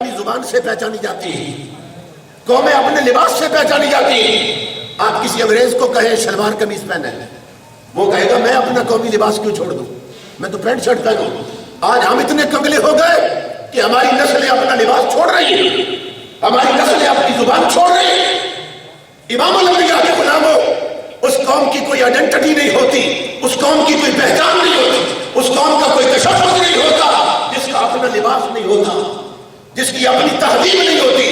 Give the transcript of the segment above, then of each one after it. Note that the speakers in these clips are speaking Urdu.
اپنی زبان سے پہچانی جاتی ہیں، قومیں اپنے لباس سے پہچانی جاتی ہیں۔ آپ کسی انگریز کو کہیں شلوار قمیض پہنے، وہ کہے گا میں اپنا قومی لباس کیوں چھوڑ دوں، میں تو پینٹ شرٹ پہنوں۔ آج ہم اتنے کنگلے ہو گئے کہ ہماری نسلیں اپنا لباس چھوڑ رہی ہیں، ہماری نسلیں اپنی زبان چھوڑ رہی ہیں۔ امام الانبیاء کے غلاموں، اس قوم کی کوئی آئیڈینٹی نہیں ہوتی، اس قوم کی کوئی پہچان نہیں ہوتی، اس قوم کا کوئی تشخص نہیں ہوتا جس کا اپنا لباس نہیں ہوتا، جس کی اپنی تہذیب نہیں ہوتی،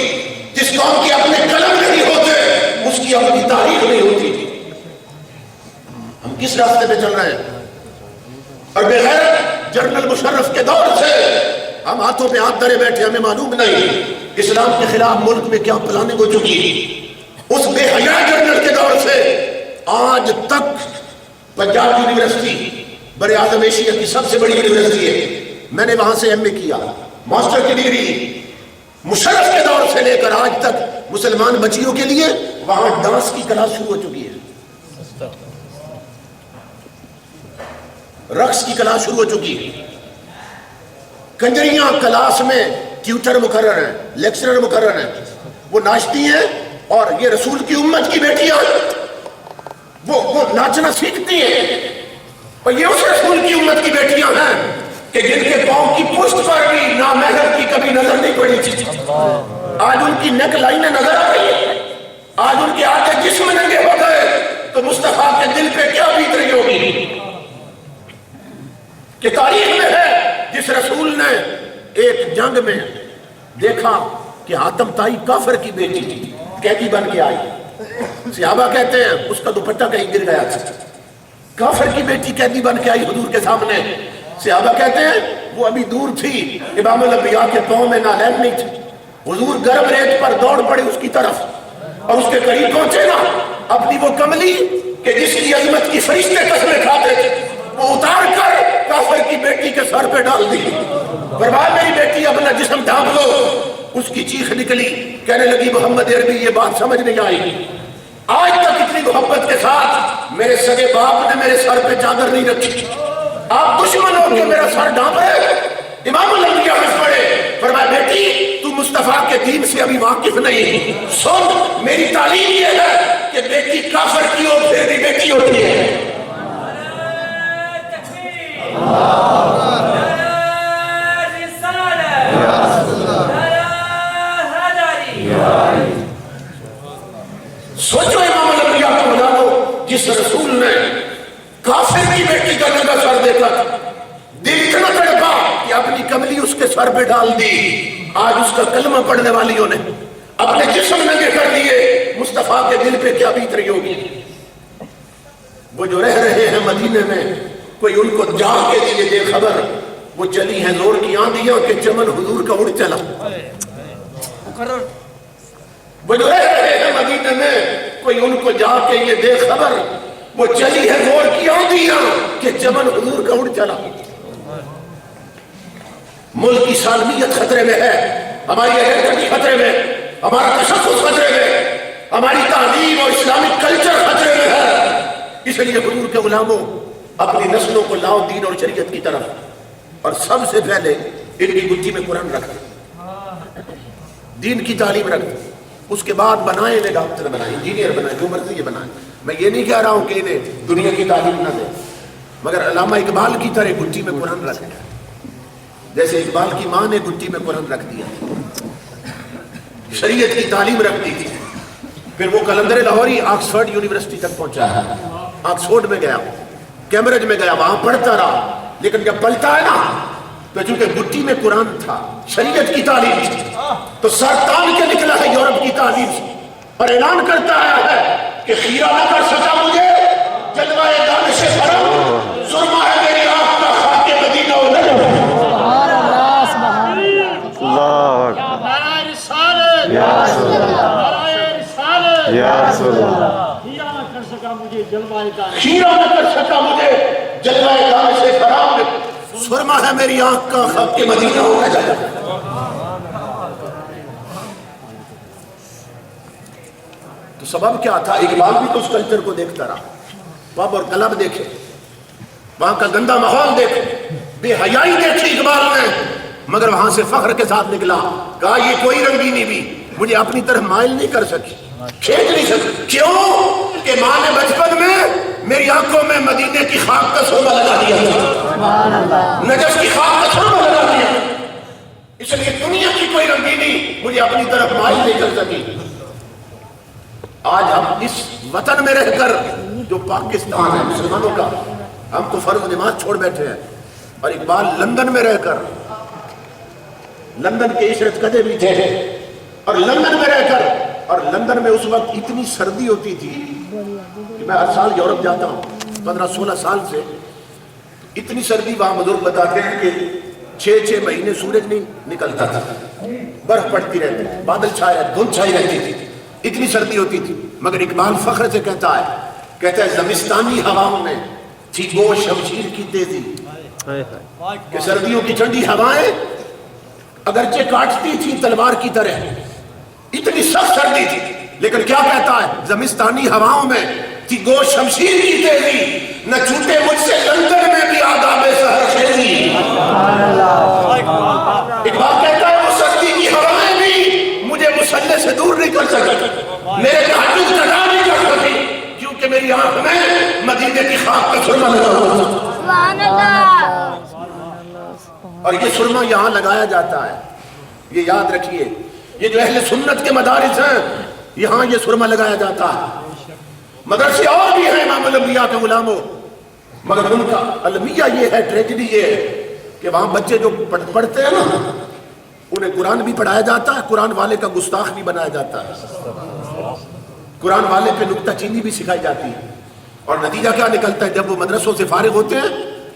جس قوم کے اپنے قلم نہیں ہوتے، اس کی اپنی تاریخ نہیں ہوتی۔ ہم کس راستے پہ چل رہے ہیں؟ اور بغیر جنرل مشرف کے دور سے ہم ہاتھوں پہ ہاتھ دھرے بیٹھے، ہمیں معلوم نہیں اسلام کے خلاف ملک میں کیا پلاننگ ہو چکی۔ اس بے حیا جنرل کے دور سے آج تک پنجاب یونیورسٹی بر اعظم ایشیا کی سب سے بڑی یونیورسٹی ہے، میں نے وہاں سے ایم اے کیا، ماسٹر کی ڈگری مشرف کے دور سے لے کر آج تک مسلمان بچیوں کے لیے وہاں ڈانس کی کلاس شروع ہو چکی ہے، رقص کی کلاس شروع ہو چکی ہے، کنجریاں کلاس میں ٹیوٹر مقرر ہیں، لیکچرر مقرر ہیں، وہ ناچتی ہیں اور یہ رسول کی امت کی بیٹیاں وہ ناچنا سیکھتی ہیں، اور یہ اس رسول کی امت کی بیٹیاں ہیں کہ جن کے پاؤں کی پشت پر بھی نامحرم کی کبھی نظر نہیں پڑی تھی، آج ان کی نیک لائنیں نظر آ رہی ہیں، آج ان کے آدھے جسم ننگے ہو گئے، تو مصطفیٰ کے دل پہ کیا بیت رہی ہوگی کہ تاریخ میں ہے جس رسول نے ایک جنگ میں دیکھا کہ حاتم طائی کافر کی بیٹی تھی، قیدی بن کے آئی، صحابہ کہتے ہیں اس کا دوپٹہ کہیں گر گیا تھا، کافر کی بیٹی قیدی بن کے آئی حضور کے سامنے، صحابہ کہتے ہیں وہ ابھی دور تھی، امام الانبیاء کے پاؤں میں نالین نہیں تھی، حضور گرم ریت پر دوڑ پڑے اس کی طرف اور اس کے قریب پہنچے نا، اپنی وہ کملی کہ جس کی عظمت کی فرشتے قسمیں کھاتے تھے وہ اتار کر کافر کی بیٹی کے سر پہ ڈال دی، فرمایا میری بیٹی اپنا جسم ڈھانپ لو۔ اس کی چیخ نکلی، کہنے لگی محمد عربی یہ بات سمجھ نہیں آئی، آج تک اتنی محبت کے ساتھ میرے سگے باپ نے میرے سر پہ چادر نہیں رکھی، آپ دشمن ہو کے میرا سر ڈھانپ رہے۔ امام الانبیاء ہنس پڑے، فرمایا بیٹی تو مصطفیٰ کے دین سے ابھی واقف نہیں، سن میری تعلیم یہ ہے کہ بیٹی کافر کی ہو پھر بھی بیٹی ہوتی ہے۔ سوچو امام الانبیاء کو بنا دو جس رسول نے کافر کی بیٹی کا ننگا سر دیکھا تھا، دل اتنا تڑپا کہ اپنی کملی اس کے سر پہ ڈال دی، آج اس کا کلمہ پڑھنے والیوں نے اپنے جسم ننگے کر دیے، مصطفیٰ کے دل پہ کیا بیت رہی ہوگی۔ وہ جو رہ رہے ہیں مدینے میں کوئی ان کو جا کے دیے دے خبر، وہ چلی ہیں زور کی آندیاں کہ چمن حضور کا اڑ چلا، وہ جو رہ رہے ہیں مدینے میں کوئی ان کو جا کے یہ دے خبر، وہ چلی ہے زور کی آندیاں کہ چمن حضور کا اڑ چلا۔ ملک کی سالمیت خطرے میں ہے، ہماری آئیڈینٹی خطرے میں، ہمارا تشخص خطرے میں، ہماری تعلیم اور اسلامک کلچر خطرے میں ہے، اس لیے حضور کے غلاموں اپنی نسلوں کو لاؤ دین اور شریعت کی طرف، اور سب سے پہلے ان کی گٹھی میں قرآن رکھ دیں، دین کی تعلیم رکھ دیں، اس کے بعد بنائیں، انہیں ڈاکٹر بنائیں، انجینئر بنائیں، جو مرضی یہ بنائیں۔ میں یہ نہیں کہہ رہا ہوں کہ انہیں دنیا کی تعلیم نہ دیں، مگر علامہ اقبال کی طرح گٹھی میں قرآن رکھ دیں، جیسے اقبال کی ماں نے گٹھی میں قرآن رکھ دیا، شریعت کی تعلیم رکھ دی تھی۔ پھر وہ قلندر لاہوری آکسفورڈ یونیورسٹی تک پہنچا ہے، آکسفورڈ میں گیا، کیمبرج میں گیا، وہاں پڑھتا رہا، لیکن جب پلٹا ہے نا تو چونکہ گٹھی میں قرآن تھا، شریعت کی تعلیم تھی، تو سر تان کے نکلا ہے یورپ کی تعلیم سے، اور اعلان کرتا ہے کہ خیرہ نہ کر سکا مجھے جلوہ دانش کرم، سرما ہے میری آنکھ کا خاک مدینہ و نجف۔ خیرہ نہ کر سکا مجھے جلوہ دانش کرم، سرما ہے میری آنکھ کا خاک مدینہ و نجف۔ تو سبب کیا تھا؟ اقبال بھی تو اس کلچر کو دیکھتا رہا، پب اور کلب دیکھے، وہاں کا گندا ماحول دیکھے، بے حیائی دیکھی اقبال نے، مگر وہاں سے فخر کے ساتھ نکلا. کہا یہ کوئی رنگینی بھی مجھے اپنی طرف مائل نہیں کر سکی, کھینچ نہیں سکی. کیوں کہ ماں نے بچپن میں میری آنکھوں میں مدینے کی خاک کا سرما لگا دیا تھا, نجف کی خاک کا سرما لگا دیا. اس لیے دنیا کی کوئی رنگینی مجھے اپنی طرف مائل نہیں کر سکی. آج ہم اس وطن میں رہ کر جو پاکستان ہے مسلمانوں کا, ہم تو فرض نماز چھوڑ بیٹھے ہیں. اور اقبال لندن میں رہ کر, لندن کے عشرت قدے بھی تھے, اور لندن میں رہ کر, اور لندن میں اس وقت اتنی سردی ہوتی تھی کہ میں ہر سال یورپ جاتا ہوں 15-16 سال سے. اتنی سردی وہاں بزرگ بتاتے ہیں کہ 6 مہینے سورج نہیں نکلتا تھا, برف پڑتی رہتی, بادل چھائے رہتے, دھند چھائی رہتی تھی, اتنی سردی ہوتی تھی. مگر اقبال فخر سے کہتا ہے زمستانی ہواؤں میں تھی گو شمشیر کی تیزی, کہ سردیوں کی ٹھنڈی ہوائیں اگرچہ کاٹتی تھی تلوار کی طرح, اتنی سخت سردی تھی, لیکن کیا کہتا ہے زمستانی ہواؤں میں تھی گو شمشیر کی تیزی, نہ چھوٹے مجھ سے لندن میں بھی آداب سحر خیزی. اقبال کہتا ہے وہ سردی کی ہوائیں بھی مجھے مسلح سے دور نہیں کر سکی, میرے تحجد کا ڈا نہیں کر سکی, کیونکہ میری آنکھ میں مدینے کی خاک کا سرما لگا ہوا تھا. اور یہ سرما یہاں لگایا جاتا ہے, یہ یاد رکھیے. یہ جو اہل سنت کے مدارس ہیں یہاں یہ سرما لگایا جاتا ہے. مدرسے اور بھی ہیں امام الانبیاء کے غلاموں, مگر ان کا المیہ یہ ہے, ٹریجڈی یہ ہے کہ وہاں بچے جو پڑھتے ہیں نا انہیں قرآن بھی پڑھایا جاتا ہے, قرآن والے کا گستاخ بھی بنایا جاتا ہے, قرآن والے پہ نکتہ چینی بھی سکھائی جاتی ہے. اور نتیجہ کیا نکلتا ہے, جب وہ مدرسوں سے فارغ ہوتے ہیں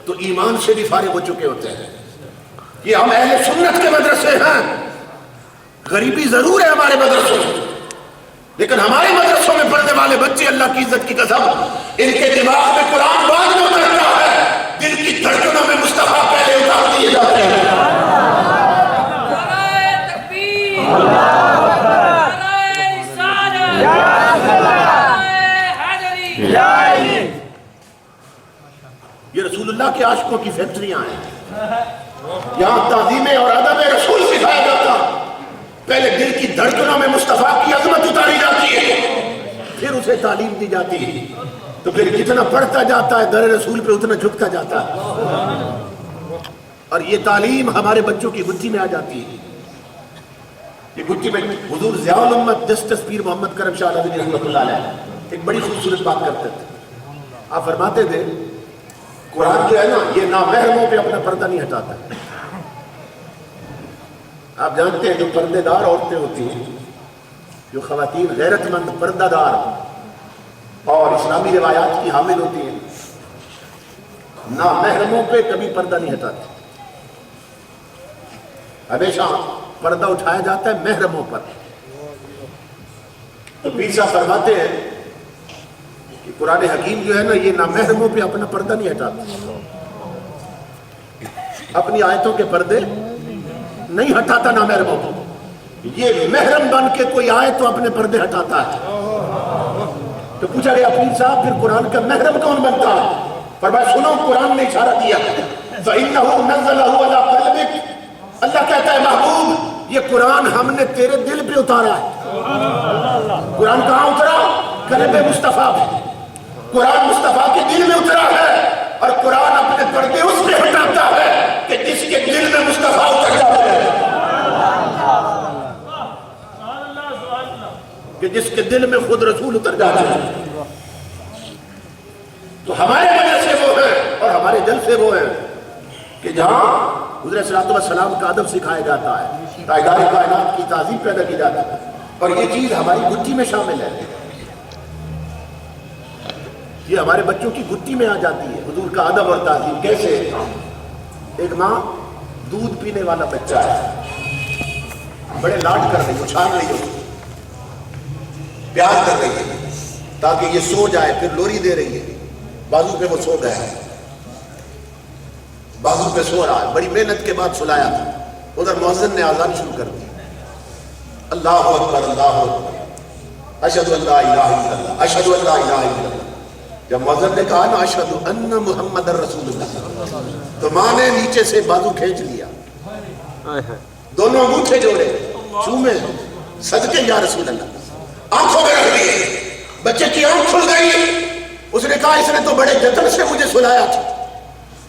تو ایمان سے بھی فارغ ہو چکے ہوتے ہیں. یہ ہم اہل سنت کے مدرسے ہیں. غریبی ضرور ہے ہمارے مدرسوں میں, لیکن ہمارے مدرسوں میں پڑھنے والے بچے اللہ کی عزت کی قسم ان کے دماغ میں قرآن بعد میں اترتا ہے, دل کی دھڑکنوں میں مصطفیٰ پہلے اتار دیے جاتے ہیں. یہ رسول اللہ کے عاشقوں کی فیکٹریاں ہیں. یہاں تعظیمیں اور ادب رسول سکھایا جاتا, پہلے دل کی دھڑکنوں میں مصطفیٰ کی عظمت اتاری جاتی ہے, پھر اسے تعلیم دی جاتی ہے, تو پھر جتنا پڑھتا جاتا ہے در رسول پہ اتنا جھکتا جاتا ہے. اور یہ تعلیم ہمارے بچوں کی گٹھی میں آ جاتی ہے. یہ گٹھی میں حضور ضیاء الامت جسٹس پیر محمد کرم شاہ علیہ رحمۃ اللہ علیہ ایک بڑی خوبصورت بات کرتے تھے. آپ فرماتے تھے قرآن جو ہے نا یہ نامحرموں پہ اپنا پردہ نہیں ہٹاتا. آپ جانتے ہیں جو پردے دار عورتیں ہوتی ہیں, جو خواتین غیرت مند پردہ دار اور اسلامی روایات کی حامل ہوتی ہیں, نامحرموں پہ کبھی پردہ نہیں ہٹاتی. ہمیشہ پردہ اٹھایا جاتا ہے محرموں پر. تو پیر صاحب فرماتے ہیں کہ قرآن حکیم جو ہے نا یہ نامحرموں پہ اپنا پردہ نہیں ہٹاتا, اپنی آیتوں کے پردے نہیں ہٹاتا نامحرموں کو. یہ محرم بن کے کوئی آئے تو اپنے پردے ہٹاتا ہے. تو پوچھا گیا پیر صاحب پھر قرآن کا محرم کون بنتا ہے؟ فرمایا سنو قرآن نے اشارہ دیا فَإِنَّهُ نَزَّلَهُ عَلَىٰ قَلْبِكَ, اللہ کہتا ہے محبوب یہ قرآن ہم نے تیرے دل پہ اتارا ہے. قرآن کہاں اترا؟ قلب مصطفیٰ پہ. قرآن مصطفیٰ کے دل میں اترا ہے, اور قرآن اپنے پردے اس پہ ہٹاتا ہے کہ جس کے دل میں مصطفیٰ اتر جاتا ہے, کہ جس کے دل میں خود رسول اتر جاتا ہے. تو ہمارے مدرسے وہ ہیں اور ہمارے جلسے وہ ہیں کہ جہاں حضور صلی اللہ علیہ وسلم کا ادب سکھایا جاتا ہے, تاجدار کائنات کی تعظیم پیدا کی جاتی ہے, اور یہ چیز ہماری گٹھی میں شامل ہے. یہ ہمارے بچوں کی گٹھی میں آ جاتی ہے حضور کا ادب اور تعظیم. کیسے؟ ایک ماں دودھ پینے والا بچہ ہے, بڑے لاڈ کر رہی ہو, اچھال رہی ہو, پیار کر رہی ہے تاکہ یہ سو جائے, پھر لوری دے رہی ہے, بازو پہ وہ سو گیا ہے, بازو پہ سو رہا ہے, بڑی محنت کے بعد سلایا تھا. ادھر مؤذن نے اذان شروع کر دی, اللہ اکبر اللہ اکبر, اشہد ان لا الہ الا اللہ, اشہد ان لا الہ الا اللہ. جب مؤذن نے کہا نا اشہد ان محمد رسول اللہ, تو ماں نے نیچے سے بازو کھینچ لیا, دونوں انگوٹھے جوڑے چومے صدقے یا رسول اللہ، آنکھوں میں رکھ دیے، بچے کی آنکھ کھل گئی، اس نے کہا اس نے تو بڑے جتن سے مجھے سلایا تھا،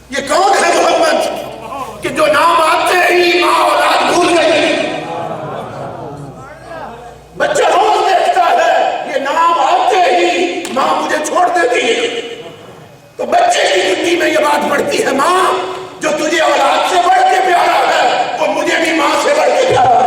یہ کون ہے محمد کہ جو نام آتے ہی ماں اولاد بھول گئی؟ بچہ روز دیکھتا ہے یہ نام آتے ہی ماں مجھے چھوڑ دیتی ہے، تو بچے کی بڈی میں یہ بات پڑتی ہے، ماں جو تجھے اولاد سے بڑھ کے پیارا ہے وہ مجھے بھی ماں سے بڑھ کے پیارا ہے۔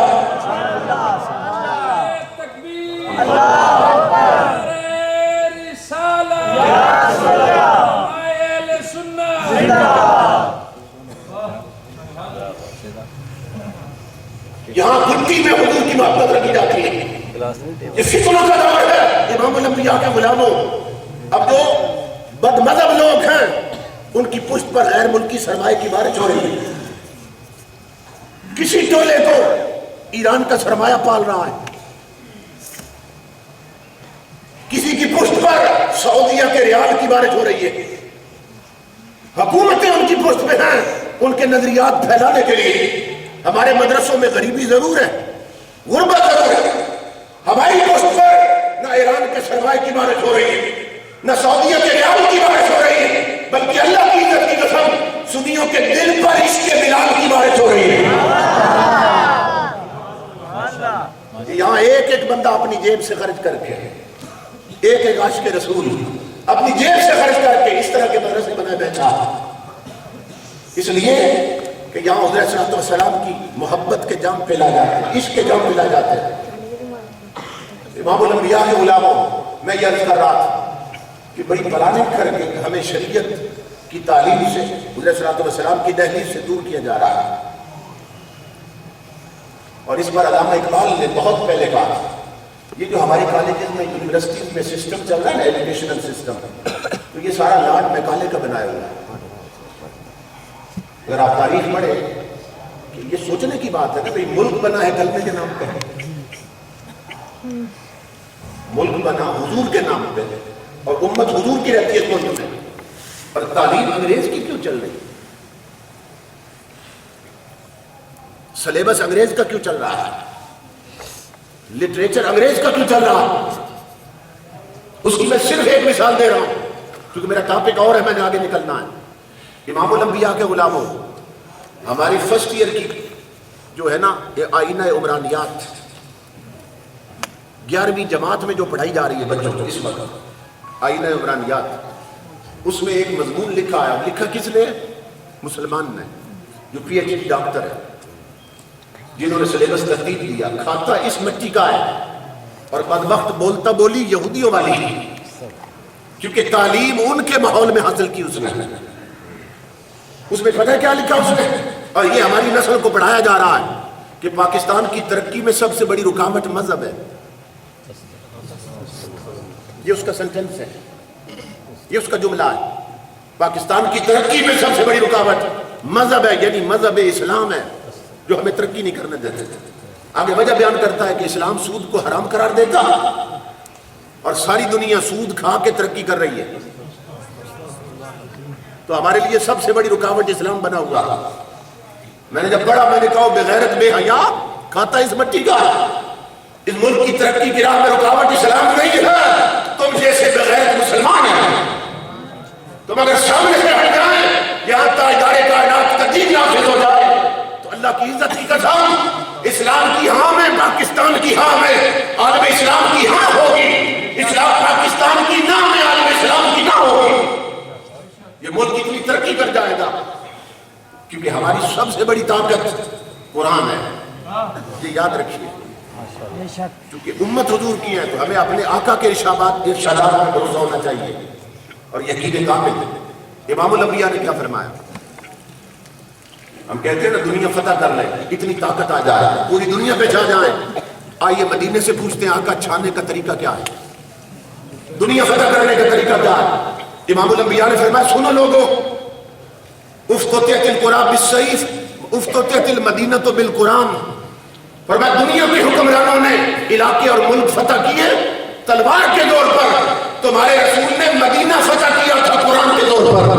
یہاں گھٹی میں حضور کی محبت رکھی جاتی ہے، یہ فتنوں کا دور ہے امام الانبیاء کے غلاموں۔ اب جو بد مذہب لوگ ہیں ان کی پشت پر غیر ملکی سرمایہ کی بارش ہو رہی ہے، کسی ٹولے کو ایران کا سرمایہ پال رہا ہے، کسی کی پشت پر سعودیہ کے ریال کی بارش ہو رہی ہے، حکومتیں ان کی پشت پہ ہیں ان کے نظریات پھیلانے کے لیے۔ ہمارے مدرسوں میں غریبی ضرور ہے، غربت ضرور ہے، ہماری پشت پر نہ ایران کے سرمایہ کی بارش ہو رہی ہے نہ سعودیہ کے ریال کی بارش ہو رہی ہے، بلکہ اللہ کی عزت کی قسم سنیوں کے دل پر عشق بلال کی بارش ہو رہی ہے۔ یہاں ایک ایک بندہ اپنی جیب سے خرچ کر کے، ایک ایک عاشق رسول اپنی جیب سے خرچ کر کے اس طرح کے مدرسے بنا بیٹھا، اس لیے کہ یہاں حضرت صلی اللہ علیہ وسلم کی محبت کے جام پلا جاتے ہیں، عشق کے جام پلا جاتے ہیں۔ امام الانبیاء کے غلاموں، میں یہ عرض کر رہا تھا کہ بڑی پلاننگ کر کے ہمیں شریعت کی تعلیم سے حضرت صلی اللہ علیہ وسلم کی دہلیز سے دور کیا جا رہا ہے، اور اس پر علامہ اقبال نے بہت پہلے کہا، یہ جو ہمارے کالجز میں یونیورسٹیز میں سسٹم چل رہا ہے نا، ایجوکیشنل سسٹم، تو یہ سارا لارڈ میکالے کا بنایا ہوا ہے۔ اگر آپ تاریخ پڑھیں کہ یہ سوچنے کی بات ہے کہ بھئی ملک بنا ہے کلمے کے نام پہ، ملک بنا حضور کے نام پہ، اور امت حضور کی رہتی ہے ملک میں، اور تعلیم انگریز کی کیوں چل رہی ہے؟ سلیبس انگریز کا کیوں چل رہا ہے؟ لٹریچر انگریز کا کیوں چل رہا ہے؟ اس کی میں صرف ایک مثال دے رہا ہوں کیونکہ میرا ٹاپک اور ہے، میں نے آگے نکلنا ہے۔ امام الانبیاء کے غلاموں، ہماری فرسٹ ایئر کی جو ہے نا یہ آئینہ عمرانیات 11ویں جماعت میں جو پڑھائی جا رہی ہے بچوں کو اس وقت، آئینہ عمرانیات، اس میں ایک مضمون لکھا ہے، لکھا کس نے؟ مسلمان نے، جو پی ایچ ڈی ڈاکٹر ہے، جنہوں نے سلیبس ترتیب دیا، کھاتا اس مٹی کا ہے اور بدبخت بولتا بولی یہودیوں والی ہے، کیونکہ تعلیم ان کے ماحول میں حاصل کی اس نے۔ اس میں پتہ ہے کیا لکھا اس نے؟ اور یہ ہماری نسل کو پڑھایا جا رہا ہے کہ پاکستان کی ترقی میں سب سے بڑی رکاوٹ مذہب ہے، یہ اس کا سنٹنس ہے، یہ اس کا جملہ ہے، پاکستان کی ترقی میں سب سے بڑی رکاوٹ مذہب ہے، یعنی مذہب اسلام ہے جو ہمیں ترقی نہیں کرنے دیتے۔ آگے وجہ بیان کرتا ہے کہ اسلام سود کو حرام قرار دیتا اور ساری دنیا سود کھا کے ترقی کر رہی ہے، تو ہمارے لیے سب سے بڑی رکاوٹ اسلام بنا ہوا۔ میں نے جب پڑھا میں نے کہا بغیرت بے حیا کھاتا اس مٹی کا، اس ملک کی ترقی کی راہ میں رکاوٹ اسلام نہیں ہے، تم جیسے بغیرت مسلمان ہیں، تم اگر سامنے سے ہٹ جائیں یہاں تاجدار کائنات کا دین نافذ ہو جائے تو اللہ کی عزت کی قسم اسلام کی ہاں میں، پاکستان کی ہاں میں، عالم اسلام کی ہاں ہوگی، اسلام پاکستان کی نہ میں، عالم اسلام کی نہ ہوگی، یہ ملک اتنی ترقی کر جائے گا کیونکہ ہماری سب سے بڑی طاقت قرآن ہے، یہ یاد رکھیے۔ کیونکہ امت حضور کی ہے تو ہمیں اپنے آقا کے ارشادات میں بھروسہ ہونا چاہیے اور یقین کامل۔ امام الانبیاء نے کیا فرمایا؟ ہم کہتے ہیں نا دنیا فتح کر لیں، اتنی طاقت آ جائے پوری دنیا پہ چھا جائیں، آئیے مدینے سے پوچھتے ہیں آقا چھانے کا طریقہ کیا ہے، دنیا فتح کرنے کا طریقہ کیا ہے؟ امام الانبیاء نے فرمایا سنو لوگو، افتتحت القرى بالسیف افتتحت المدینہ بالقرآن، فرمایا دنیا کے حکمرانوں نے علاقے اور ملک فتح کیے تلوار کے دور پر، تمہارے رسول نے مدینہ فتح کیا تھا قرآن کے دور پر،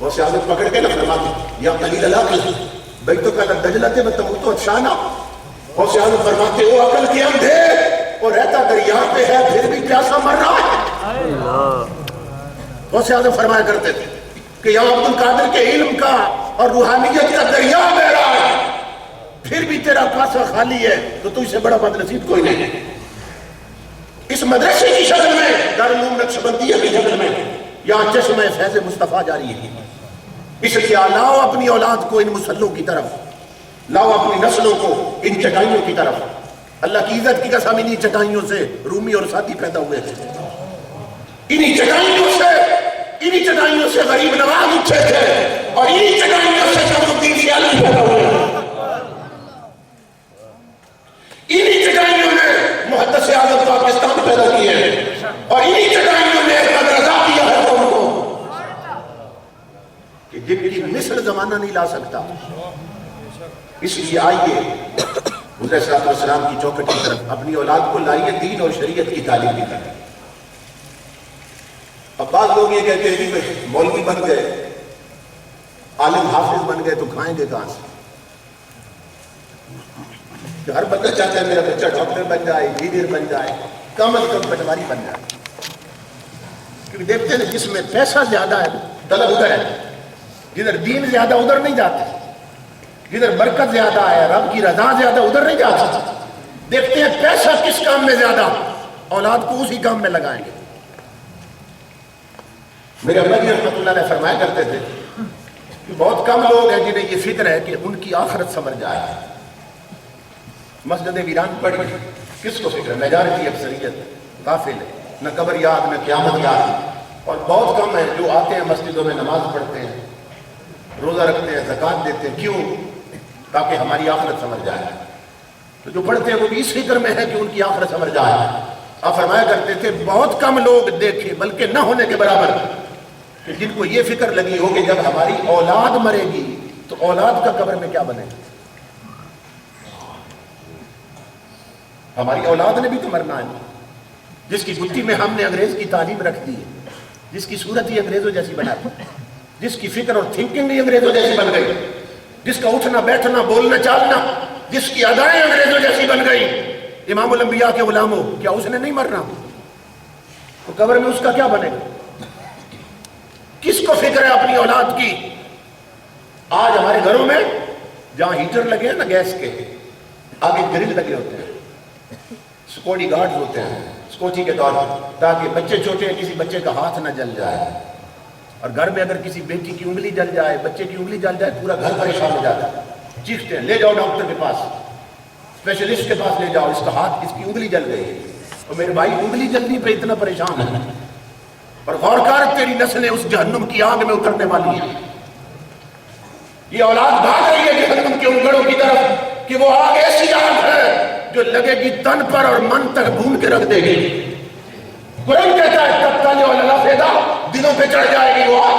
غوث اعظم پکڑ کے نہ فرماتے یا قلیل العقل بیتک علی الدجلۃ وتموت عطشانا. غوث اعظم فرماتے او عقل کے اندھے، وہ رہتا دریا پہ ہے پھر بھی پیاسا مر رہا ہے. غوث اعظم فرمایا کرتے تھے کہ یا عبد القادر کے علم کا اور روحانیت کا دریا بہ رہا ہے پھر بھی تیرا کاسا خالی ہے تو تجھ سے بڑا بد نصیب کوئی نہیں. اس مدرسے کی شکل میں دارالعلوم نقشبندیہ کی شکل میں یہاں چشمہ فیض مصطفیٰ جاری ہے. اس لیے لاؤ اپنی اولاد کو ان مسلوں کی طرف، لاؤ اپنی نسلوں کو ان چٹائیوں کی طرف. اللہ کی عزت کی قسم انہی چٹائیوں سے رومی اور ساتھی پیدا ہوئے تھے. انہی چٹائیوں سے غریب نواز اٹھے تھے اور انہی چٹائیوں سے شمس سیاسی پیدا ہوئے. انہی چٹائیوں نے محدث اعظم پاکستان پیدا کیے اور انہی چٹائیوں نے احمد رضا کیا ہے قوم کو کہ جن کی مثل زمانہ نہیں لا سکتا. اس لیے آئیے حضور صلی اللہ علیہ وسلم کی چوکٹ کی طرف اپنی اولاد کو لائیے دین اور شریعت کی تعلیم دی کریں. اب بعض لوگ یہ کہتے ہیں کہ مولوی بن گئے، عالم حافظ بن گئے تو کھائیں گے کہاں سے؟ کہ ہر بندہ چاہتا ہے میرا بچہ ڈاکٹر بن جائے، انجینئر بن جائے، کم از کم پٹواری بن جائے. کیونکہ دیکھتے ہیں جس میں پیسہ زیادہ ہے طلب ادھر ہے، جدھر دین زیادہ ادھر نہیں جاتے، جدھر برکت زیادہ ہے رب کی رضا زیادہ ادھر نہیں جاتا. دیکھتے ہیں پیسہ کس کام میں زیادہ، اولاد کو اسی کام میں لگائیں گے. میرے ابا جی رحمۃ اللہ علیہ فرمایا کرتے تھے کہ بہت کم لوگ ہیں جنہیں یہ فکر ہے کہ ان کی آخرت سمجھ جائے. مسجد ویران پڑی کس کو فکر ہے؟ میجارٹی اکثریت غافل ہے، نہ قبر یاد نہ قیامت یاد. اور بہت کم ہیں جو آتے ہیں مسجدوں میں نماز پڑھتے ہیں، روزہ رکھتے ہیں، زکوٰۃ دیتے ہیں. کیوں؟ تاکہ ہماری آخرت سمجھ جائے. تو جو پڑھتے ہیں وہ بھی اس فکر میں ہے کہ ان کی آخرت سمجھ جائے. آپ فرمایا کرتے تھے بہت کم لوگ دیکھے بلکہ نہ ہونے کے برابر کہ جن کو یہ فکر لگی ہو کہ جب ہماری اولاد مرے گی تو اولاد کا قبر میں کیا بنے گا. ہماری اولاد نے بھی تو مرنا ہے، جس کی گتی میں ہم نے انگریز کی تعلیم رکھ دی ہے، جس کی صورت ہی انگریزوں جیسی بنا دی، جس کی فکر اور تھنکنگ ہی انگریزوں جیسی بن گئی، جس کا اٹھنا بیٹھنا بولنا چالنا، جس کی ادائیں انگریزوں جیسی بن گئی. امام الانبیاء کے غلاموں کیا اس نے نہیں مرنا؟ تو قبر میں اس کا کیا بنے گا؟ کس کو فکر ہے اپنی اولاد کی؟ آج ہمارے گھروں میں جہاں ہیٹر لگے ہیں نا گیس کے آگے گرل لگے ہوتے ہیں، سیکورٹی گارڈز ہوتے ہیں سیکورٹی کے طور پر، تاکہ بچے چھوٹے ہیں کسی بچے کا ہاتھ نہ جل جائے. اور گھر میں اگر کسی بیٹی کی انگلی جل جائے، بچے کی انگلی جل جائے، پورا گھر پریشان ہو جاتا ہے. چیختے ہیں لے جاؤ ڈاکٹر کے پاس، اسپیشلسٹ کے پاس لے جاؤ، اس کا ہاتھ اس کی انگلی جل گئی ہے. اور میرے بھائی انگلی جلنے پہ اتنا پریشان ہے. اور غور کر تیری نسلیں اس جہنم کی آگ میں اترنے والی ہیں. یہ اولاد بھاگ رہی ہے جہنم کے انگڑوں کی طرف کہ وہ آگ ایسی آگ ہے جو لگے گی تن پر اور من تک بھون کے رکھ دے گی. قرآن کہتا ہے تب تالے والا فیدا دلوں پہ چڑھ جائے گی وہ آگ.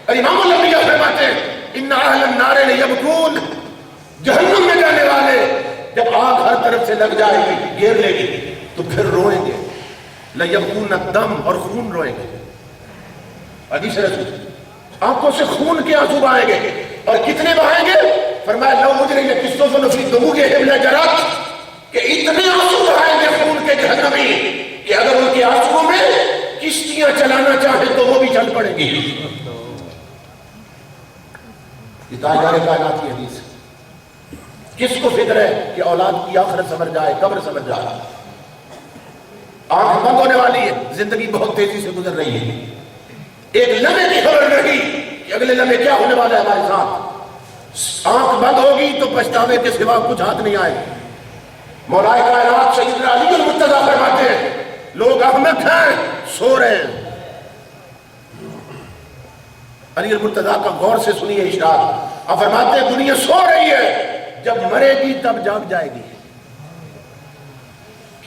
اور امام الانبیاء فرماتے ہیں ان اہل النار لیبکون، جہنم میں جانے والے جب آگ ہر طرف سے لگ جائے گی گھیر لے گی تو پھر روئیں گے. لیبکون الدم، اور خون روئیں گے. حدیث رسول آنکھوں سے خون کے آنسو بہائیں گے. اور کتنے بہائیں گے؟ فرمایا لو مجھے یہ قصوں سے نفی دمو کے حملہ جرات کہ اتنے آنسو بہائیں گے خون کے جہنمی کہ اگر ان کے آنسو میں کشتیاں چلانا چاہے تو وہ بھی چل پڑیں گی. یہ تاجدار کائنات کی حدیث. کس کو فکر ہے کہ اولاد کی آخرت سمجھ جائے، قبر سمجھ جائے؟ آنکھ بند ہونے والی ہے، زندگی بہت تیزی سے گزر رہی ہے. ایک لمحے کی خبر نہیں کہ اگلے لمحے کیا ہونے والا ہے ہمارے ساتھ. آنکھ بند ہوگی تو پچھتاوے کے سوا کچھ ہاتھ نہیں آئے. مولا کائنات سیدنا علی المرتضیٰ فرماتے ہیں لوگ احمق ہیں سو رہے ہیں. علی المرتضیٰ کا غور سے سنیے ارشاد. آپ فرماتے ہیں دنیا سو رہی ہے، جب مرے گی تب جاگ جائے گی.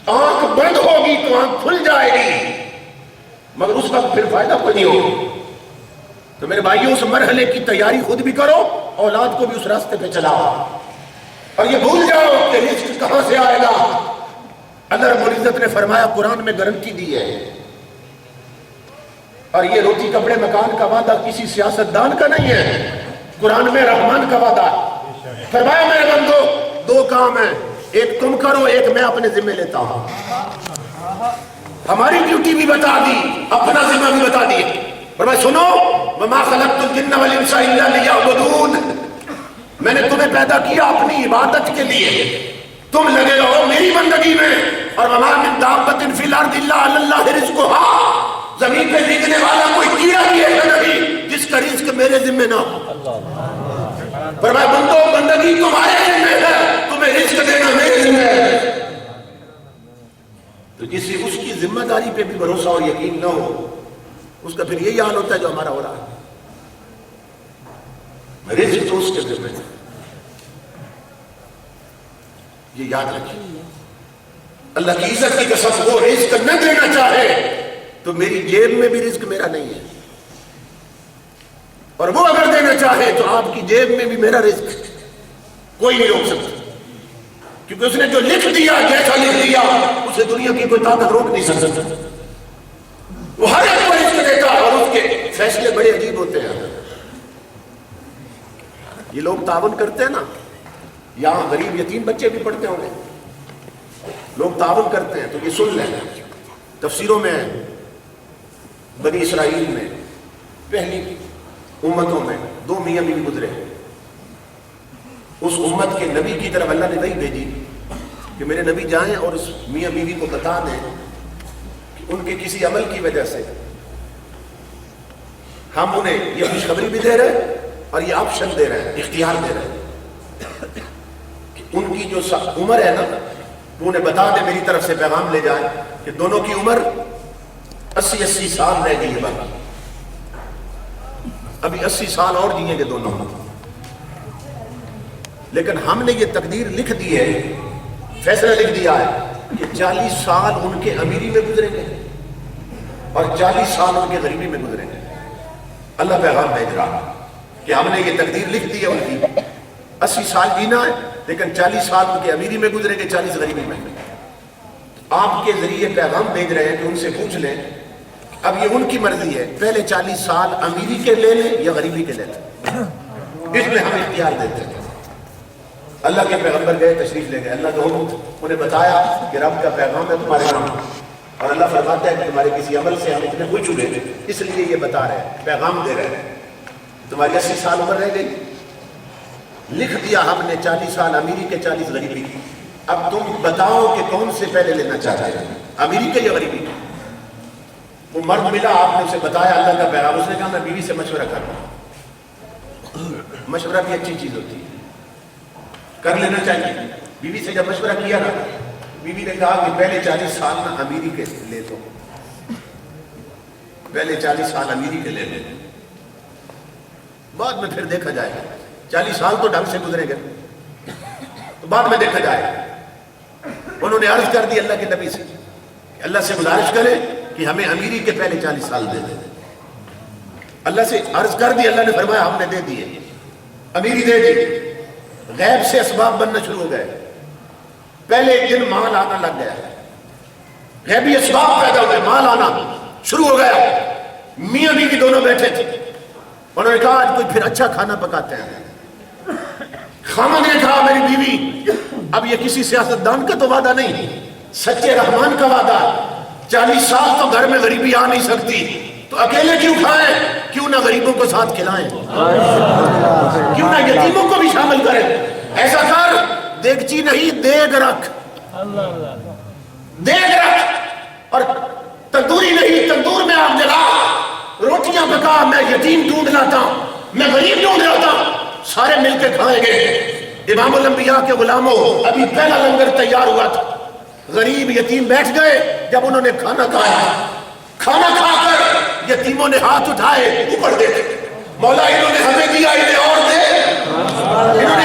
آنکھ بند ہوگی تو آنکھ کھل جائے گی، مگر اس وقت پھر فائدہ کوئی نہیں ہوگا. تو میرے بھائیوں اس مرحلے کی تیاری خود بھی کرو، اولاد کو بھی اس راستے پہ چلاؤ. اور یہ بھول جاؤ کہ رزق کہاں سے آئے گا. اللہ رب العزت نے فرمایا قرآن میں گارنٹی دی ہے اور یہ روٹی کپڑے مکان کا وعدہ کسی سیاستدان کا نہیں ہے، قرآن میں رحمان کا وعدہ ہے۔ فرمایا میرے بندو دو کام ہیں، ایک تم کرو، ایک میں اپنے ذمہ لیتا ہوں۔ ہماری ڈیوٹی بھی بتا دی، اپنا ذمہ بھی بتا دی۔ فرمایا سنو وما خلقت الجن والانس الا لیعبدون، میں نے تمہیں پیدا کیا اپنی عبادت کے لیے، تم لگے رہو میری بندگی میں۔ اور وما من دابۃ فی الارض الا علی اللہ رزقها، زمین پہ بھیجنے والا کوئی کیڑا بھی ہے نہیں جس کا رزق میرے ذمہ نہ ہو۔ فرمایا بندو بندگی تمہارے ذمہ ہے، تمہیں رزق دینا میرے ذمہ ہے۔ تو جسے اس کی ذمہ داری پہ بھی بھروسہ اور یقین نہ ہو، اس کا پھر یہی حال ہوتا ہے جو ہمارا ہو رہا ہے۔ رزق تو اس کے ذمہ ہے، یہ یاد رکھیے۔ اللہ کی عزت کی قسم وہ رزق نہ دینا چاہے تو میری جیب میں بھی رزق میرا نہیں ہے، اور وہ اگر دینا چاہے تو آپ کی جیب میں بھی میرا رزق کوئی نہیں روک سکتا، کیونکہ اس نے جو لکھ دیا جیسا لکھ دیا اسے دنیا کی کوئی طاقت روک نہیں سکتا۔ وہ ہر ایک کو رزق دیتا ہے اور اس کے فیصلے بڑے عجیب ہوتے ہیں۔ یہ لوگ تعاون کرتے ہیں نا، یہاں غریب یتیم بچے بھی پڑھتے ہوں گے، لوگ تعاون کرتے ہیں تو یہ سن لیں، تفسیروں میں بنی اسرائیل میں پہلی امتوں میں دو میاں بیوی گزرے، اس امت کے نبی کی طرف اللہ نے وحی بھیجی کہ میرے نبی جائیں اور اس میاں بیوی کو بتا دیں کہ ان کے کسی عمل کی وجہ سے ہم انہیں یہ خوشخبری بھی دے رہے اور یہ آپشن دے رہے ہیں، اختیار دے رہے ہیں کہ ان کی جو عمر ہے نا وہ انہیں بتا دے، میری طرف سے پیغام لے جائے کہ دونوں کی عمر 80 سال رہ گئی ہے، باقی ابھی 80 سال اور جئیں گے دونوں، لیکن ہم نے یہ تقدیر لکھ دی ہے، فیصلہ لکھ دیا ہے کہ 40 سال ان کے امیری میں گزریں گے اور 40 سال ان کے غریبی میں گزریں گے۔ اللہ پیغام بھیج رہا کہ ہم نے یہ تقدیر لکھ دی ہے ان کی 80 سال جینا ہے، لیکن 40 سال ان کے امیری میں گزریں گے، 40 غریبی میں۔ آپ کے ذریعے پیغام بھیج رہے ہیں کہ ان سے پوچھ لیں، اب یہ ان کی مرضی ہے، پہلے 40 سال امیری کے لے لیں یا غریبی کے لے لیں، اس میں ہم اختیار دیتے ہیں۔ اللہ کے پیغمبر گئے، تشریف لے گئے، اللہ کا حکم انہیں بتایا کہ رب کا پیغام ہے تمہارے نام، اور اللہ فرماتا ہے کہ تمہارے کسی عمل سے ہم اتنے خوش ہوئے اس لیے یہ بتا رہے ہیں، پیغام دے رہے ہیں، تمہاری 80 سال عمر رہ گئی، لکھ دیا ہم نے 40 سال امیری کے 40 غریبی کی، اب تم بتاؤ کہ کون سے پہلے لینا چاہتے ہیں، امیری کے یا غریبی کے؟ وہ مرد ملا، آپ نے اسے بتایا اللہ کا پیغام، اس نے کہا میں بیوی سے مشورہ کر رہا ہوں۔ مشورہ بھی اچھی چیز ہوتی ہے، کر لینا چاہیے۔ بیوی سے جب مشورہ کیا نا، بیوی نے کہا کہ پہلے 40 سال نا امیری کے لے دو، پہلے 40 سال امیری کے لے لے، بعد میں پھر دیکھا جائے گا، 40 سال تو ڈھنگ سے گزرے گا تو بعد میں دیکھا جائے گا۔ انہوں نے عرض کر دی اللہ کے نبی سے کہ اللہ سے گزارش کرے کہ ہمیں امیری کے پہلے 40 سال دے دے۔ اللہ سے عرض کر دی، اللہ نے فرمایا ہم نے دے دیے، امیری دے دی۔ غیب سے اسباب بننا شروع ہو گئے، پہلے ایک دن مال آنا لگ گیا، غیبی اسباب پیدا ہو گئے، مال آنا شروع ہو گیا۔ میاں بیوی دونوں بیٹھے تھے، انہوں نے کہا آج کوئی پھر اچھا کھانا پکاتے ہیں۔ خامد نے کہا میری بیوی اب یہ کسی سیاستدان کا تو وعدہ نہیں، سچے رحمان کا وعدہ، 40 سال تو گھر میں غریبی آ نہیں سکتی، تو اکیلے کیوں کھائیں، کیوں نہ غریبوں کو ساتھ کھلائیں، کیوں نہ یتیموں کو بھی شامل کریں۔ ایسا کر، دیگچی نہیں دیگ رکھ، دیگ رکھ، اور تندوری نہیں تندور میں آگ جلا، روٹیاں پکا، میں یتیم ڈھونڈ لاتا ہوں، میں غریب ڈھونڈ لاتا ہوں، سارے مل کے کھائیں گے۔ امام الانبیاء کے غلاموں، ابھی پہلا لنگر تیار ہوا تھا، غریب یتیم بیٹھ گئے، جب انہوں نے کھانا کھایا، کھانا کھا کر یتیموں نے ہاتھ اٹھائے اوپر دیکھے، مولا انہوں نے ہمیں دیا انہیں اور دے، انہوں نے